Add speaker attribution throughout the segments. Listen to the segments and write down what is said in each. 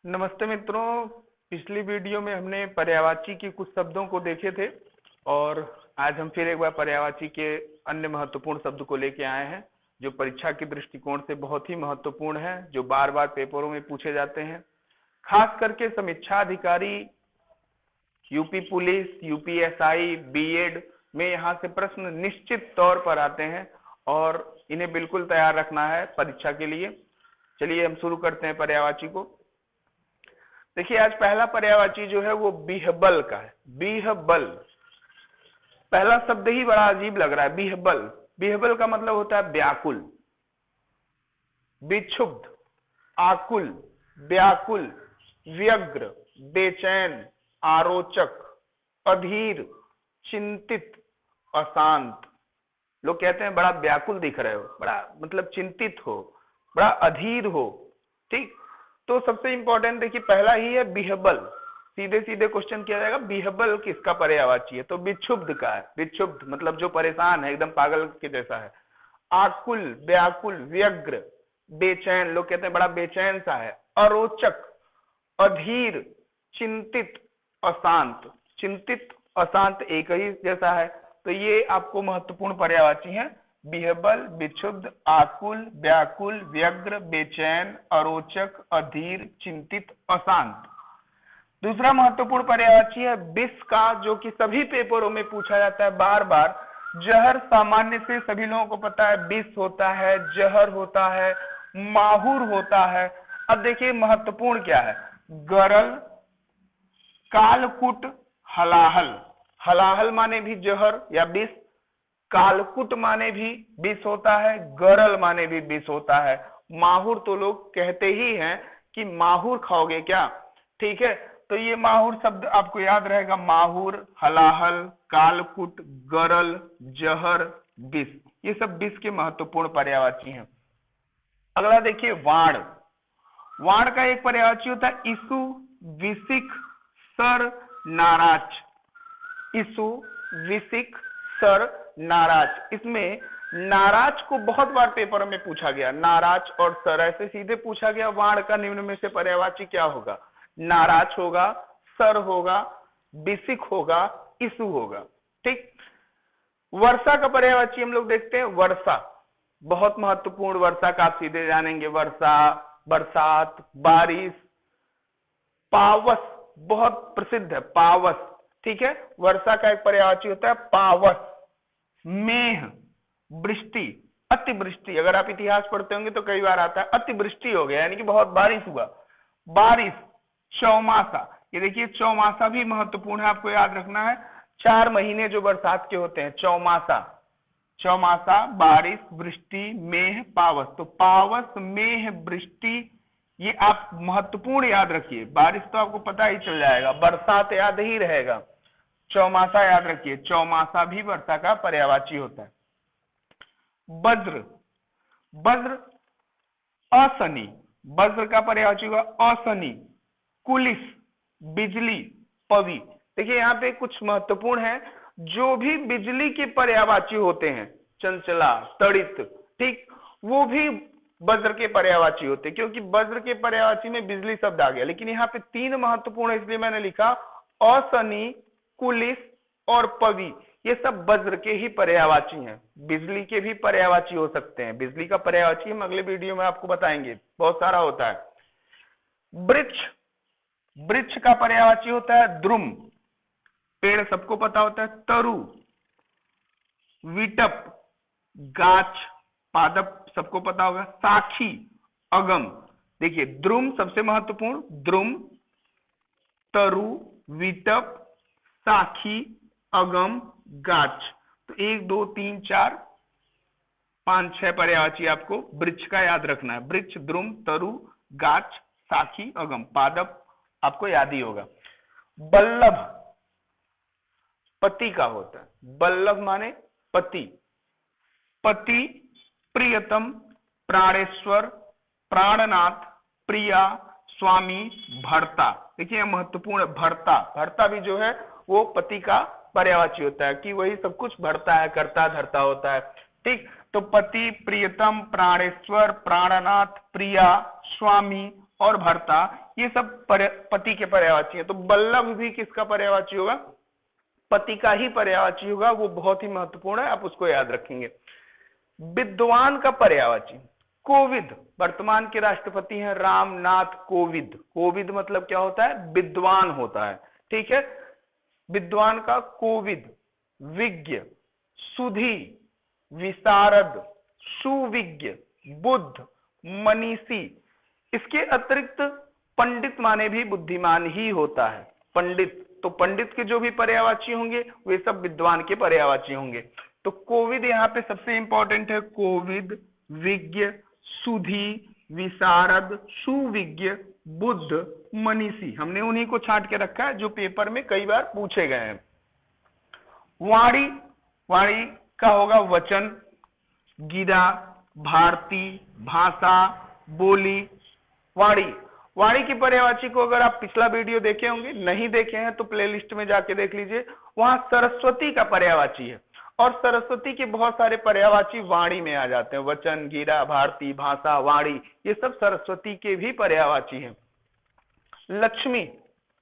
Speaker 1: नमस्ते मित्रों। पिछली वीडियो में हमने पर्यायवाची के कुछ शब्दों को देखे थे और आज हम फिर एक बार पर्यायवाची के अन्य महत्वपूर्ण शब्द को लेके आए हैं जो परीक्षा के दृष्टिकोण से बहुत ही महत्वपूर्ण है, जो बार बार पेपरों में पूछे जाते हैं। खास करके समीक्षा अधिकारी, यूपी पुलिस, यूपीएसआई, बीएड में यहाँ से प्रश्न निश्चित तौर पर आते हैं और इन्हें बिल्कुल तैयार रखना है परीक्षा के लिए। चलिए हम शुरू करते हैं पर्यायवाची को। देखिए, आज पहला पर्यायवाची जो है वो बिहबल का है। बिहबल, पहला शब्द ही बड़ा अजीब लग रहा है। बिहबल, बिहबल का मतलब होता है व्याकुल, विक्षुब्ध, आकुल, व्याकुल, व्यग्र, बेचैन, आरोचक, अधीर, चिंतित, अशांत। लोग कहते हैं बड़ा व्याकुल दिख रहे हो, बड़ा मतलब चिंतित हो, बड़ा अधीर हो। ठीक, तो सबसे इंपॉर्टेंट देखिए पहला ही है बिहबल। सीधे सीधे क्वेश्चन किया जाएगा बिहबल किसका पर्यायवाची है, तो विक्षुब्ध का है। विक्षुब्ध मतलब जो परेशान है, एकदम पागल के जैसा है। आकुल, व्याकुल, व्यग्र, बेचैन, लोग कहते हैं बड़ा बेचैन सा है। अरोचक, अधीर, चिंतित, अशांत। चिंतित, अशांत एक ही जैसा है, तो ये आपको महत्वपूर्ण पर्यायवाची है। बिहबल, विक्षुब्ध, आकुल, व्याकुल, व्यग्र, बेचैन, अरोचक, अधीर, चिंतित, अशांत। दूसरा महत्वपूर्ण पर्यायवाची है विष का, जो कि सभी पेपरों में पूछा जाता है बार बार। जहर सामान्य से सभी लोगों को पता है, विष होता है, जहर होता है, माहुर होता है। अब देखिए महत्वपूर्ण क्या है, गरल, कालकुट, हलाहल। हलाहल माने भी जहर या विष, कालकुट माने भी विष होता है, गरल माने भी विष होता है। माहुर तो लोग कहते ही हैं कि माहुर खाओगे क्या, ठीक है। तो ये माहुर शब्द आपको याद रहेगा। माहुर, हलाहल, कालकुट, गरल, जहर, विष, ये सब विष के महत्वपूर्ण पर्यायवाची हैं। अगला देखिए वाण। वाण का एक पर्यायवाची होता है ईसु, विसिक, सर, नाराज। ईसु, विसिक, सर, नाराज। इसमें नाराज को बहुत बार पेपर में पूछा गया। नाराज और सर ऐसे सीधे पूछा गया। वाण का निम्न में से पर्यायवाची क्या होगा, नाराज होगा, सर होगा, विसिक होगा, ईसु होगा। ठीक, वर्षा का पर्यायवाची हम लोग देखते हैं। वर्षा बहुत महत्वपूर्ण, वर्षा का आप सीधे जानेंगे। वर्षा, बरसात, बारिश। पावस बहुत प्रसिद्ध है, पावस, ठीक है। वर्षा का एक पर्यायवाची होता है पावस। मेह, वृष्टि, अतिवृष्टि। अगर आप इतिहास पढ़ते होंगे तो कई बार आता है अतिवृष्टि हो गया, यानी कि बहुत बारिश हुआ। बारिश, चौमासा। ये देखिए चौमासा भी महत्वपूर्ण है, आपको याद रखना है। 4 महीने जो बरसात के होते हैं, चौमासा। चौमासा, बारिश, वृष्टि, मेह, पावस। तो पावस, मेह, वृष्टि, ये आप महत्वपूर्ण याद रखिए। बारिश तो आपको पता ही चल जाएगा, बरसात याद ही रहेगा। चौमासा याद रखिए, चौमासा भी वर्षा का पर्यायवाची होता है। वज्र, वज्र, असनी। वज्र का पर्यायवाची होगा असनी। कुलिस, बिजली, पवी। देखिए यहाँ पे कुछ महत्वपूर्ण है, जो भी बिजली के पर्यायवाची होते हैं, चंचला, तड़ित, ठीक, वो भी वज्र के पर्यायवाची होते हैं, क्योंकि वज्र के पर्यायवाची में बिजली शब्द आ गया। लेकिन यहाँ पे 3 महत्वपूर्ण है, इसलिए मैंने लिखा असनी, कुलिस और पवी। ये सब वज्र के ही पर्यायवाची हैं। बिजली के भी पर्यायवाची हो सकते हैं। बिजली का पर्यायवाची हम अगले वीडियो में आपको बताएंगे, बहुत सारा होता है। वृक्ष, वृक्ष का पर्यायवाची होता है द्रुम। पेड़ सबको पता होता है। तरु, विटप, गाछ, पादप सबको पता होगा। साखी, अगम। देखिए द्रुम सबसे महत्वपूर्ण, द्रुम, तरु, विटप, साखी, अगम, गाछ। तो 1 2 3 4 5 6 पर्यायवाची आपको वृक्ष का याद रखना है। वृक्ष, द्रुम, तरु, गाछ, साखी, अगम, पादप आपको याद ही होगा। बल्लभ, पति का होता है। बल्लभ माने पति। पति, प्रियतम, प्राणेश्वर, प्राणनाथ, प्रिया, स्वामी, भर्ता। देखिए महत्वपूर्ण, भर्ता। भर्ता भी जो है वो पति का पर्यायवाची होता है, कि वही सब कुछ भरता है, करता धरता होता है। ठीक, तो पति, प्रियतम, प्राणेश्वर, प्राणनाथ, प्रिया, स्वामी और भर्ता, ये सब पति के पर्यायवाची हैं। तो बल्लभ भी किसका पर्यायवाची होगा? पति का ही पर्यायवाची होगा। वो बहुत ही महत्वपूर्ण है, आप उसको याद रखेंगे। विद्वान का पर्यायवाची कोविद, वर्तमान के राष्ट्रपति हैं रामनाथ कोविंद। कोविद मतलब क्या होता है? विद्वान होता है, ठीक है। विद्वान का कोविद, विज्ञ, सुधी, विशारद, सुविज्ञ, बुद्ध, मनीषी। इसके अतिरिक्त पंडित माने भी बुद्धिमान ही होता है। पंडित, तो पंडित के जो भी पर्यायवाची होंगे वे सब विद्वान के पर्यायवाची होंगे। तो कोविद यहाँ पे सबसे इंपॉर्टेंट है। कोविद, विज्ञ, सुधी, विशारद, सुविज्ञ, बुद्ध, मनीषी, हमने उन्हीं को छांट के रखा है जो पेपर में कई बार पूछे गए हैं। वाणी, वाणी का होगा वचन, गिरा, भारती, भाषा, बोली, वाणी। वाणी की पर्यायवाची को अगर आप पिछला वीडियो देखे होंगे, नहीं देखे हैं तो प्लेलिस्ट में जाके देख लीजिए, वहां सरस्वती का पर्यायवाची है। और सरस्वती के बहुत सारे पर्यायवाची वाणी में आ जाते हैं। वचन, गिरा, भारती, भाषा, वाणी, ये सब सरस्वती के भी पर्यायवाची हैं। लक्ष्मी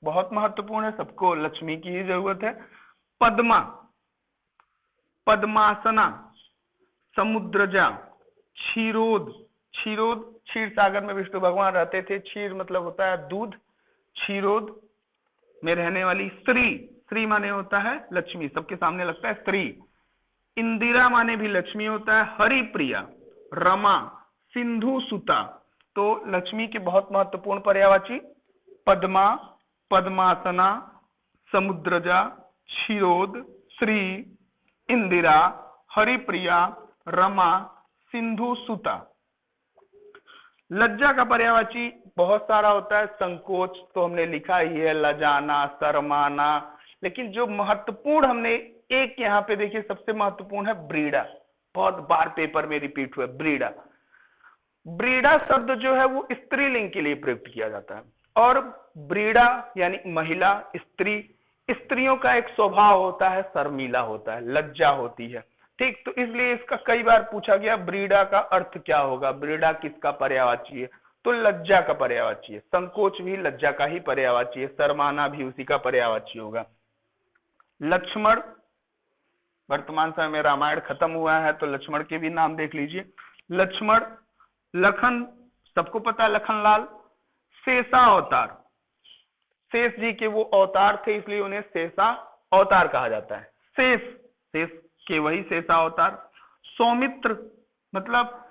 Speaker 1: बहुत महत्वपूर्ण है, सबको लक्ष्मी की ही जरूरत है। पद्मा, पद्मासना, समुद्रजा, क्षीरोद, क्षीरोद, क्षीर सागर में विष्णु भगवान रहते थे। क्षीर मतलब होता है दूध, क्षीरोद में रहने वाली। स्त्री, स्त्री माने होता है लक्ष्मी, सबके सामने लगता है स्त्री। इंदिरा माने भी लक्ष्मी होता है। हरिप्रिया, रमा, सिंधु सुता। तो लक्ष्मी के बहुत महत्वपूर्ण पर्यायवाची पद्मा, पद्मासना, समुद्रजा, क्षीरोद, श्री, इंदिरा, हरिप्रिया, रमा, सिंधु सुता। लज्जा का पर्यायवाची बहुत सारा होता है। संकोच तो हमने लिखा ही है, लजाना, शर्माना। लेकिन जो महत्वपूर्ण हमने एक यहाँ पे देखिए सबसे महत्वपूर्ण है ब्रीड़ा। बहुत बार पेपर में रिपीट हुआ ब्रीड़ा। ब्रीड़ा शब्द जो है वो स्त्रीलिंग के लिए प्रयुक्त किया जाता है। और ब्रीड़ा यानी महिला, स्त्री, स्त्रियों का एक स्वभाव होता है शर्मीला होता है, लज्जा होती है, ठीक। तो इसलिए इसका कई बार पूछा गया ब्रीड़ा का अर्थ क्या होगा, ब्रीड़ा किसका पर्यायवाची है? तो लज्जा का पर्यायवाची है। संकोच भी लज्जा का ही पर्यायवाची है, शर्माना भी उसी का पर्यायवाची होगा। लक्ष्मण, वर्तमान समय में रामायण खत्म हुआ है तो लक्ष्मण के भी नाम देख लीजिए। लक्ष्मण, लखन, सबको पता है लखनलाल। शेषा अवतार, शेष जी के वो अवतार थे इसलिए उन्हें शेषा अवतार कहा जाता है। शेष, शेष के वही शेषा अवतार। सौमित्र मतलब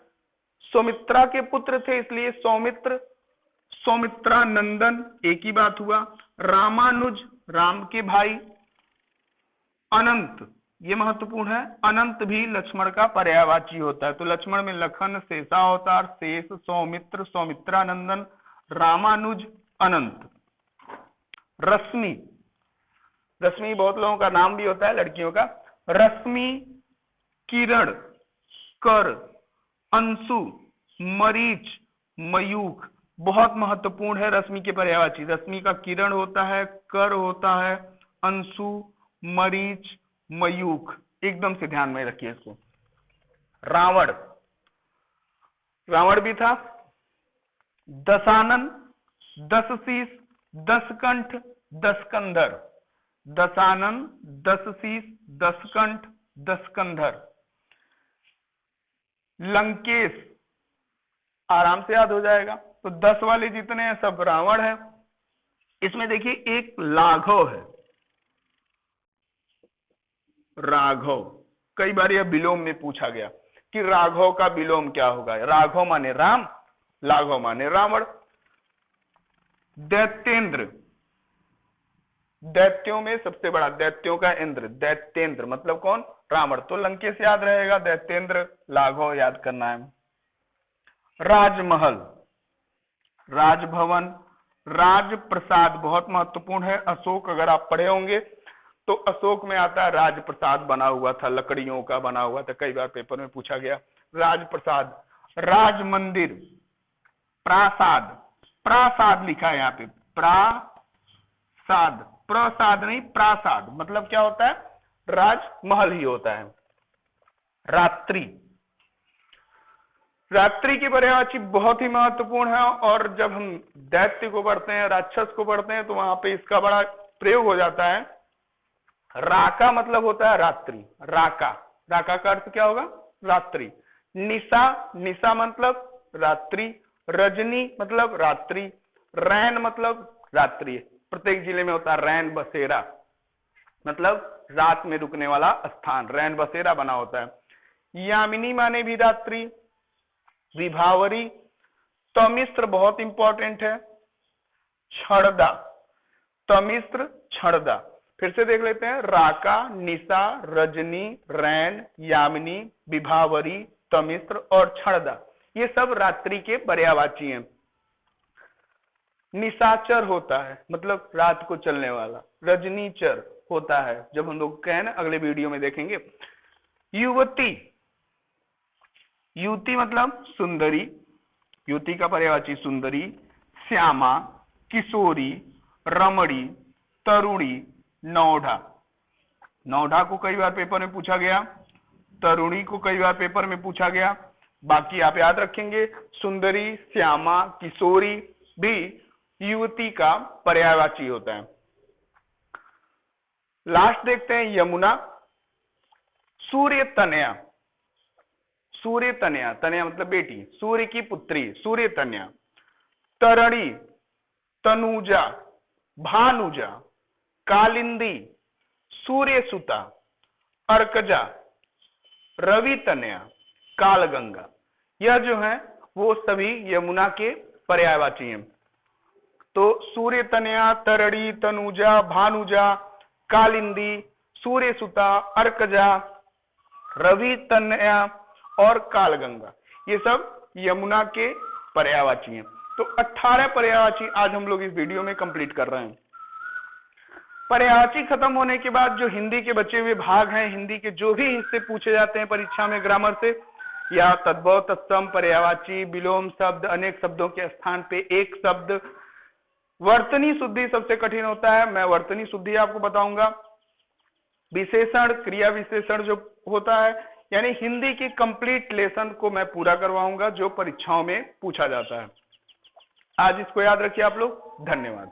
Speaker 1: सौमित्रा के पुत्र थे इसलिए सौमित्र, सौमित्रा नंदन, एक ही बात हुआ। रामानुज, राम के भाई। अनंत, ये महत्वपूर्ण है, अनंत भी लक्ष्मण का पर्यायवाची होता है। तो लक्ष्मण में लखन, शेषा अवतार, शेष, सौमित्र, सौमित्रा नंदन, रामानुज, अनंत। रश्मि, रश्मि बहुत लोगों का नाम भी होता है लड़कियों का। रश्मि, किरण, कर, अंशु, मरीच, मयूख, बहुत महत्वपूर्ण है रश्मि के पर्यायवाची। रश्मि का किरण होता है, कर होता है, अंशु, मरीच, मयूख, एकदम से ध्यान में रखिए इसको। रावण, रावण भी था। दशानन, दशशीष, दशकंठ, दशकंधर। दशानन, दशशीष, दशकंठ, दशकंधर। लंकेश, आराम से याद हो जाएगा। तो 10 वाले जितने हैं सब रावण है। इसमें देखिए एक लाघव है, राघव। कई बार यह विलोम में पूछा गया कि राघव का विलोम क्या होगा। राघव माने राम, लाघव माने रावण। दैत्येंद्र, दैत्यों में सबसे बड़ा, दैत्यों का इंद्र, दैत्येंद्र मतलब कौन? रावण। तो लंकेश याद रहेगा, दैत्येंद्र, लाघव याद करना है। राजमहल, राजभवन, राजप्रसाद बहुत महत्वपूर्ण है। अशोक अगर आप पढ़े होंगे तो अशोक में आता है राजप्रसाद बना हुआ था, लकड़ियों का बना हुआ था, कई बार पेपर में पूछा गया। राजप्रसाद। राजमंदिर, प्रासाद, प्रासाद लिखा है यहाँ पे, प्रासाद, प्रसाद नहीं प्रासाद, मतलब क्या होता है? राजमहल ही होता है। रात्रि, रात्रि की पर्यायवाची बहुत ही महत्वपूर्ण है, और जब हम दैत्य को पढ़ते हैं, राक्षस को पढ़ते हैं, तो वहां पे इसका बड़ा प्रयोग हो जाता है। राका मतलब होता है रात्रि, राका, राका का अर्थ क्या होगा? रात्रि। निशा, निशा मतलब रात्रि। रजनी मतलब रात्रि। रैन मतलब रात्रि। प्रत्येक जिले में होता है रैन बसेरा, मतलब रात में रुकने वाला स्थान, रैन बसेरा बना होता है। यामिनी माने भी रात्रि। विभावरी, तमिश्र बहुत इंपॉर्टेंट है। छड़दा, तमिश्र, छड़दा। फिर से देख लेते हैं, राका, निशा, रजनी, रैन, यामिनी, विभावरी, तमिश्र और छड़दा, ये सब रात्रि के पर्यायवाची हैं। निशाचर होता है, मतलब रात को चलने वाला। रजनीचर होता है, जब हम लोग कहें ना, अगले वीडियो में देखेंगे। युवती, युवती मतलब सुंदरी, युवती का पर्यायवाची सुंदरी। श्यामा, किशोरी, रमणी, तरुणी, नौढ़ा, नौढ़ा को कई बार पेपर में पूछा गया, तरुणी को कई बार पेपर में पूछा गया। बाकी आप याद रखेंगे, सुंदरी, श्यामा, किशोरी भी युवती का पर्यायवाची होता है। लास्ट देखते हैं यमुना। सूर्य तनया, सूर्य तनया, तनया मतलब बेटी, सूर्य की पुत्री, सूर्य तनया। तरणी, तनुजा, भानुजा, कालिंदी, सूर्य सुता, अर्कजा, रवि तनया, कालगंगा, यह जो है वो सभी यमुना के पर्यायवाची हैं। तो सूर्य तनया, तरणी, तनुजा, भानुजा, कालिंदी, सूर्य सुता, अर्कजा, रवि तनया और कालगंगा, ये सब यमुना के पर्यायवाची हैं। तो 18 पर्यायवाची आज हम लोग इस वीडियो में कंप्लीट कर रहे हैं। पर्यायवाची खत्म होने के बाद जो हिंदी के बचे हुए भाग हैं, हिंदी के जो भी हिस्से पूछे जाते हैं परीक्षा में ग्रामर से, या तद्भव, तत्सम, पर्यायवाची, विलोम शब्द, अनेक शब्दों के स्थान पे एक शब्द, वर्तनी शुद्धि सबसे कठिन होता है, मैं वर्तनी शुद्धि आपको बताऊंगा। विशेषण, क्रिया विशेषण जो होता है, यानी हिंदी की कंप्लीट लेसन को मैं पूरा करवाऊंगा जो परीक्षाओं में पूछा जाता है। आज इसको याद रखिए आप लोग। धन्यवाद।